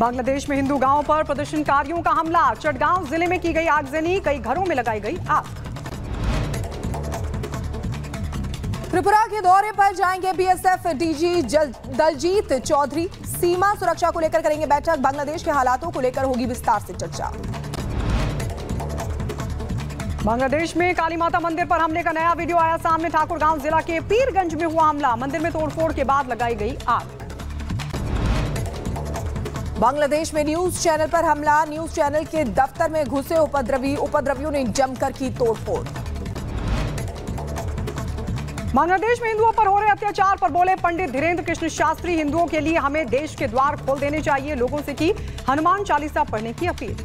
बांग्लादेश में हिंदू गांव पर प्रदर्शनकारियों का हमला। चटगांव जिले में की गई आगजनी, कई घरों में लगाई गई आग। त्रिपुरा के दौरे पर जाएंगे बीएसएफ डीजी दलजीत चौधरी। सीमा सुरक्षा को लेकर करेंगे बैठक। बांग्लादेश के हालातों को लेकर होगी विस्तार से चर्चा। बांग्लादेश में काली माता मंदिर पर हमले का नया वीडियो आया सामने। ठाकुरगांव जिला के पीरगंज में हुआ हमला। मंदिर में तोड़फोड़ के बाद लगाई गई आग। बांग्लादेश में न्यूज चैनल पर हमला। न्यूज चैनल के दफ्तर में घुसे उपद्रवियों ने जमकर की तोड़फोड़। बांग्लादेश में हिंदुओं पर हो रहे अत्याचार पर बोले पंडित धीरेन्द्र कृष्ण शास्त्री। हिंदुओं के लिए हमें देश के द्वार खोल देने चाहिए। लोगों से की हनुमान चालीसा पढ़ने की अपील।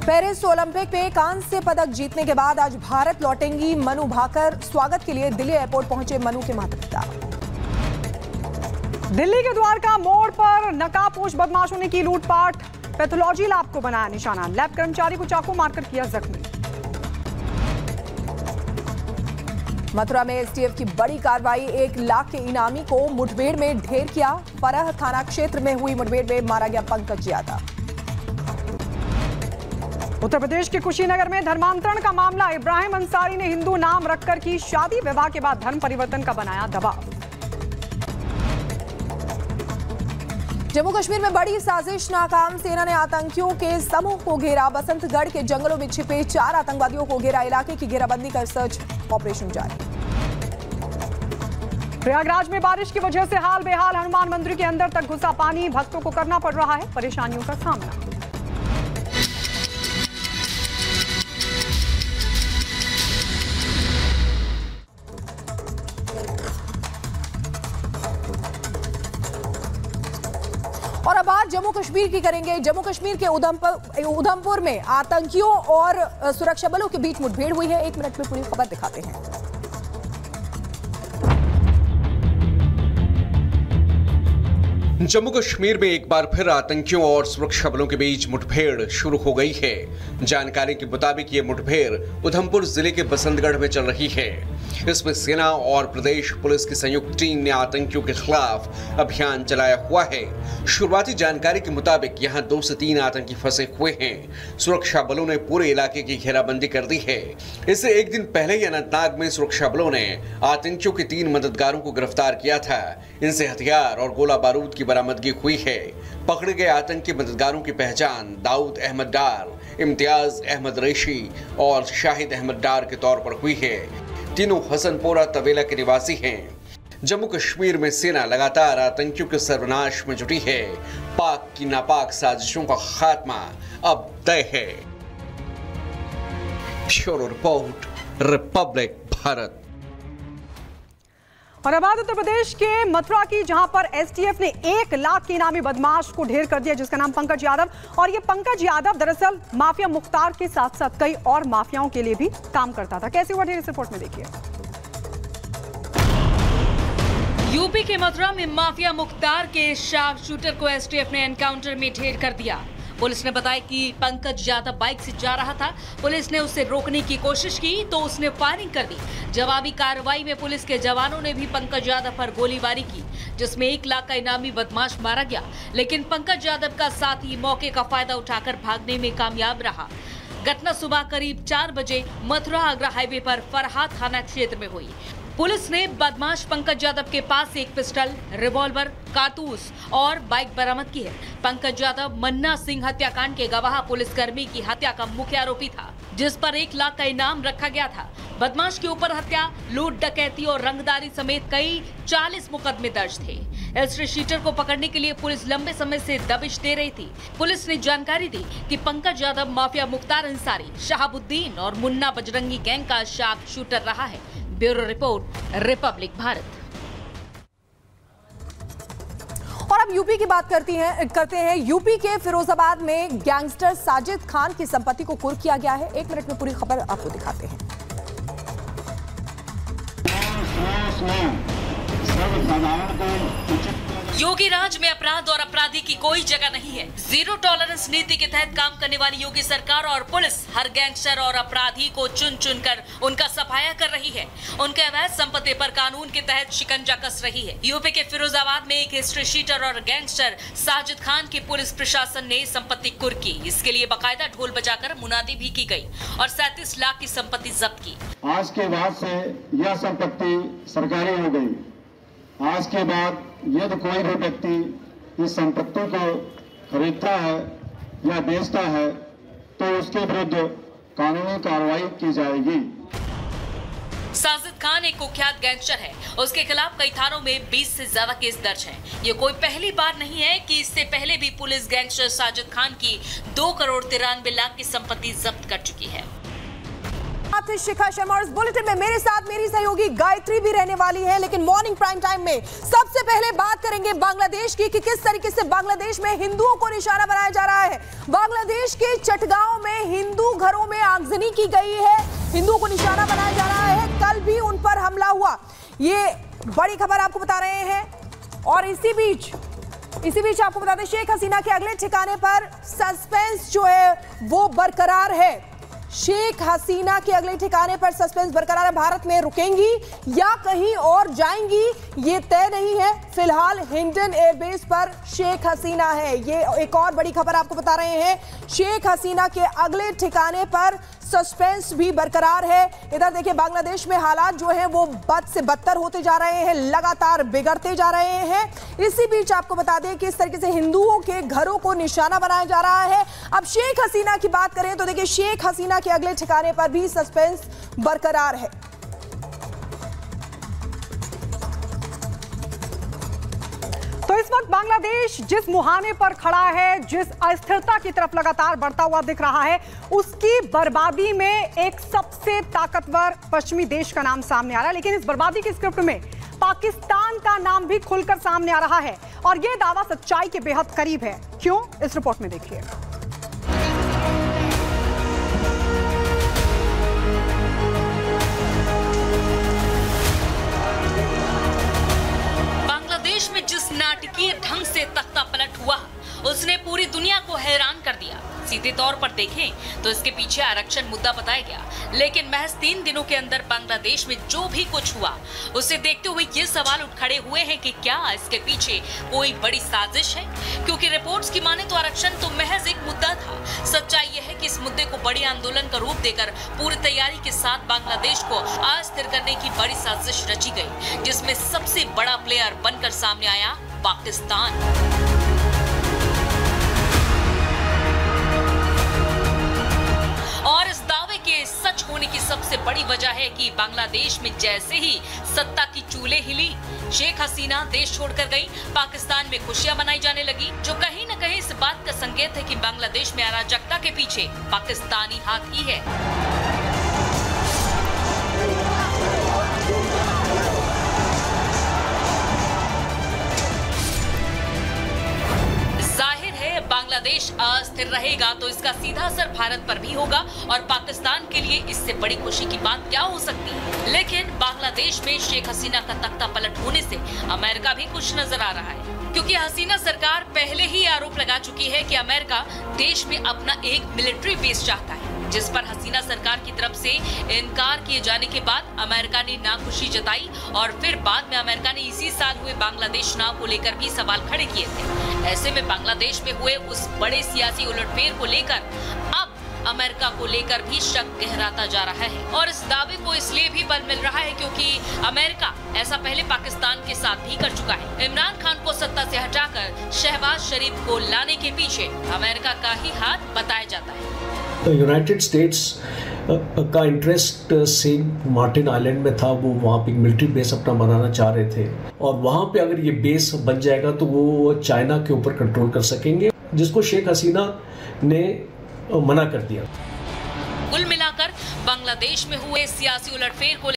पेरिस ओलंपिक में कांस्य पदक जीतने के बाद आज भारत लौटेंगी मनु भाकर। स्वागत के लिए दिल्ली एयरपोर्ट पहुंचे मनु के माता पिता। दिल्ली के द्वारका मोड़ पर नकाबपोश बदमाशों ने की लूटपाट। पैथोलॉजी लैब को बनाया निशाना। लैब कर्मचारी को चाकू मारकर किया जख्मी। मथुरा में एसटीएफ की बड़ी कार्रवाई। 1 लाख के इनामी को मुठभेड़ में ढेर किया। फरह थाना क्षेत्र में हुई मुठभेड़ में मारा गया पंकज यादव। उत्तर प्रदेश के कुशीनगर में धर्मांतरण का मामला। इब्राहिम अंसारी ने हिंदू नाम रखकर की शादी। विवाह के बाद धर्म परिवर्तन का बनाया दबाव। जम्मू कश्मीर में बड़ी साजिश नाकाम। सेना ने आतंकियों के समूह को घेरा। बसंतगढ़ के जंगलों में छिपे 4 आतंकवादियों को घेरा। इलाके की घेराबंदी कर सर्च ऑपरेशन जारी। प्रयागराज में बारिश की वजह से हाल बेहाल। हनुमान मंदिर के अंदर तक घुसा पानी। भक्तों को करना पड़ रहा है परेशानियों का सामना। और अब बात जम्मू कश्मीर की करेंगे। जम्मू कश्मीर के उधमपुर में आतंकियों और सुरक्षा बलों के बीच मुठभेड़ हुई है। 1 मिनट में पूरी खबर दिखाते हैं। जम्मू कश्मीर में एक बार फिर आतंकियों और सुरक्षा बलों के बीच मुठभेड़ शुरू हो गई है। जानकारी के मुताबिक ये मुठभेड़ उधमपुर जिले के बसंतगढ़ में चल रही है। इसमें सेना और प्रदेश पुलिस की संयुक्त टीम ने आतंकियों के खिलाफ अभियान चलाया हुआ है। शुरुआती जानकारी के मुताबिक यहां 2 से 3 आतंकी फंसे हुए हैं। सुरक्षा बलों ने पूरे इलाके की घेराबंदी कर दी है। इससे एक दिन पहले ही अनंतनाग में सुरक्षा बलों ने आतंकियों के 3 मददगारों को गिरफ्तार किया था। इनसे हथियार और गोला बारूद की बरामदगी हुई है। पकड़े गए आतंकी मददगारों की पहचान दाऊद अहमद डार, इम्तियाज अहमद रेशी और शाहिद अहमद डार के तौर पर हुई है। तीनों हसनपोरा तवेला के निवासी हैं। जम्मू कश्मीर में सेना लगातार आतंकियों के सर्वनाश में जुटी है। पाक की नापाक साजिशों का खात्मा अब तय है। Bureau report, Republic Bharat. और अब उत्तर प्रदेश के मथुरा की, जहां पर एसटीएफ ने 1 लाख के इनामी बदमाश को ढेर कर दिया, जिसका नाम पंकज यादव। और ये पंकज यादव दरअसल माफिया मुख्तार के साथ साथ कई और माफियाओं के लिए भी काम करता था। कैसे हुआ ढेर, इस रिपोर्ट में देखिए। यूपी के मथुरा में माफिया मुख्तार के शार्प शूटर को एसटीएफ ने एनकाउंटर में ढेर कर दिया। पुलिस ने बताया कि पंकज यादव बाइक से जा रहा था। पुलिस ने उसे रोकने की कोशिश की तो उसने फायरिंग कर दी। जवाबी कार्रवाई में पुलिस के जवानों ने भी पंकज यादव पर गोलीबारी की, जिसमें 1 लाख का इनामी बदमाश मारा गया। लेकिन पंकज यादव का साथी मौके का फायदा उठाकर भागने में कामयाब रहा। घटना सुबह करीब 4 बजे मथुरा आगरा हाईवे पर फरहा थाना क्षेत्र में हुई। पुलिस ने बदमाश पंकज यादव के पास एक पिस्टल, रिवॉल्वर, कारतूस और बाइक बरामद की है। पंकज यादव मन्ना सिंह हत्याकांड के गवाह पुलिसकर्मी की हत्या का मुख्य आरोपी था, जिस पर 1 लाख का इनाम रखा गया था। बदमाश के ऊपर हत्या, लूट, डकैती और रंगदारी समेत कई 40 मुकदमे दर्ज थे। एसटी शीटर को पकड़ने के लिए पुलिस लंबे समय से दबिश दे रही थी। पुलिस ने जानकारी दी कि पंकज यादव माफिया मुख्तार अंसारी, शहाबुद्दीन और मुन्ना बजरंगी गैंग का शार्प शूटर रहा है। Bureau report, Republic Bharat. और अब यूपी की बात करते हैं। यूपी के फिरोजाबाद में गैंगस्टर साजिद खान की संपत्ति को कुर्क किया गया है। 1 मिनट में पूरी खबर आपको दिखाते हैं। योगी राज में अपराध और अपराधी की कोई जगह नहीं है। जीरो टॉलरेंस नीति के तहत काम करने वाली योगी सरकार और पुलिस हर गैंगस्टर और अपराधी को चुन चुन कर उनका सफाया कर रही है। उनके अवैध संपत्ति पर कानून के तहत शिकंजा कस रही है। यूपी के फिरोजाबाद में एक हिस्ट्री शीटर और गैंगस्टर साजिद खान की पुलिस प्रशासन ने संपत्ति कुर्की। इसके लिए बाकायदा ढोल बजाकर मुनादी भी की गई और 37 लाख की संपत्ति जब्त की। आज के बाद से यह संपत्ति सरकारी हो गई। आज के बाद यदि कोई भी व्यक्ति इस संपत्ति को खरीदता है या बेचता है तो उसके विरुद्ध कानूनी कार्रवाई की जाएगी। साजिद खान एक कुख्यात गैंगस्टर है। उसके खिलाफ कई थानों में 20 से ज्यादा केस दर्ज हैं। ये कोई पहली बार नहीं है कि इससे पहले भी पुलिस गैंगस्टर साजिद खान की 2 करोड़ 93 लाख की संपत्ति जब्त कर चुकी है। शिखा शर्मा और इस बुलेटिन में मेरे साथ मेरी सहयोगी गायत्री भी रहने वाली है, लेकिन मॉर्निंग प्राइम टाइम में सबसे पहले बात करेंगे बांग्लादेश की कि किस तरीके से बांग्लादेश में हिंदुओं को निशाना बनाया जा रहा है। बांग्लादेश के चटगांव में हिंदू घरों में आगजनी की गई है, हिंदुओं को निशाना बनाया जा रहा है। कल भी उन पर हमला हुआ, ये बड़ी खबर आपको बता रहे हैं। और इसी बीच आपको बता दें शेख हसीना के अगले ठिकाने पर सस्पेंस जो है वो बरकरार है। शेख हसीना के अगले ठिकाने पर सस्पेंस बरकरार है। भारत में रुकेंगी या कहीं और जाएंगी ये तय नहीं है। फिलहाल हिंडन एयरबेस पर शेख हसीना है। ये एक और बड़ी खबर आपको बता रहे हैं, शेख हसीना के अगले ठिकाने पर सस्पेंस भी बरकरार है। इधर देखिए बांग्लादेश में हालात जो है वो बद से बदतर होते जा रहे हैं, लगातार बिगड़ते जा रहे हैं। इसी बीच आपको बता दें कि इस तरीके से हिंदुओं के घरों को निशाना बनाया जा रहा है। अब शेख हसीना की बात करें तो देखिए शेख हसीना के अगले ठिकाने पर भी सस्पेंस बरकरार है। तो इस वक्त बांग्लादेश जिस मुहाने पर खड़ा है, जिस अस्थिरता की तरफ लगातार बढ़ता हुआ दिख रहा है, उसकी बर्बादी में एक सबसे ताकतवर पश्चिमी देश का नाम सामने आ रहा है। लेकिन इस बर्बादी की स्क्रिप्ट में पाकिस्तान का नाम भी खुलकर सामने आ रहा है और यह दावा सच्चाई के बेहद करीब है। क्यों, इस रिपोर्ट में देखिए। बांग्लादेश में जिस नाटकीय ढंग से तख्ता पलट हुआ उसने पूरी दुनिया को हैरान कर दिया। सीधे तौर पर देखें तो इसके पीछे आरक्षण मुद्दा बताया गया, लेकिन महज 3 दिनों के अंदर बांग्लादेश में जो भी कुछ हुआ उसे देखते हुए ये सवाल उठ खड़े हुए हैं कि क्या इसके पीछे कोई बड़ी साजिश है। क्योंकि रिपोर्ट्स की माने तो आरक्षण तो महज एक मुद्दा था। सच्चाई यह है कि इस मुद्दे को बड़ी आंदोलन का रूप देकर पूरी तैयारी के साथ बांग्लादेश को अस्थिर करने की बड़ी साजिश रची गई, जिसमें सबसे बड़ा प्लेयर बनकर सामने आया पाकिस्तान। और इस दावे के सच होने की सबसे बड़ी वजह है कि बांग्लादेश में जैसे ही सत्ता की चूल्हे हिली, शेख हसीना देश छोड़कर गई, पाकिस्तान में खुशियां मनाई जाने लगी, जो कहीं न कहीं इस बात का संकेत है कि बांग्लादेश में अराजकता के पीछे पाकिस्तानी हाथ ही है। बांग्लादेश अस्थिर रहेगा तो इसका सीधा असर भारत पर भी होगा और पाकिस्तान के लिए इससे बड़ी खुशी की बात क्या हो सकती है। लेकिन बांग्लादेश में शेख हसीना का तख्ता पलट होने से अमेरिका भी खुश नजर आ रहा है, क्योंकि हसीना सरकार पहले ही आरोप लगा चुकी है कि अमेरिका देश में अपना एक मिलिट्री बेस चाहता है, जिस पर हसीना सरकार की तरफ से इनकार किए जाने के बाद अमेरिका ने नाखुशी जताई और फिर बाद में अमेरिका ने इसी साल हुए बांग्लादेश चुनाव को लेकर भी सवाल खड़े किए थे। ऐसे में बांग्लादेश में हुए उस बड़े सियासी उलटफेर को लेकर अब अमेरिका को लेकर भी शक गहराता जा रहा है और इस दावे को इसलिए भी बल मिल रहा है क्योंकि अमेरिका ऐसा पहले पाकिस्तान के साथ भी कर चुका है। इमरान खान को सत्ता से हटाकर शहबाज शरीफ को लाने के पीछे अमेरिका का ही हाथ बताया जाता है। यूनाइटेड स्टेट्स का इंटरेस्ट सेंट मार्टिन आइलैंड में था। वो वहाँ पे मिलिट्री बेस अपना बनाना चाह रहे थे और वहाँ पे अगर ये बेस बन जाएगा तो वो चाइना के ऊपर कंट्रोल कर सकेंगे, जिसको शेख हसीना ने मना कर दिया। कुल मिलाकर बांग्लादेश में हुए सियासी उलटफेर को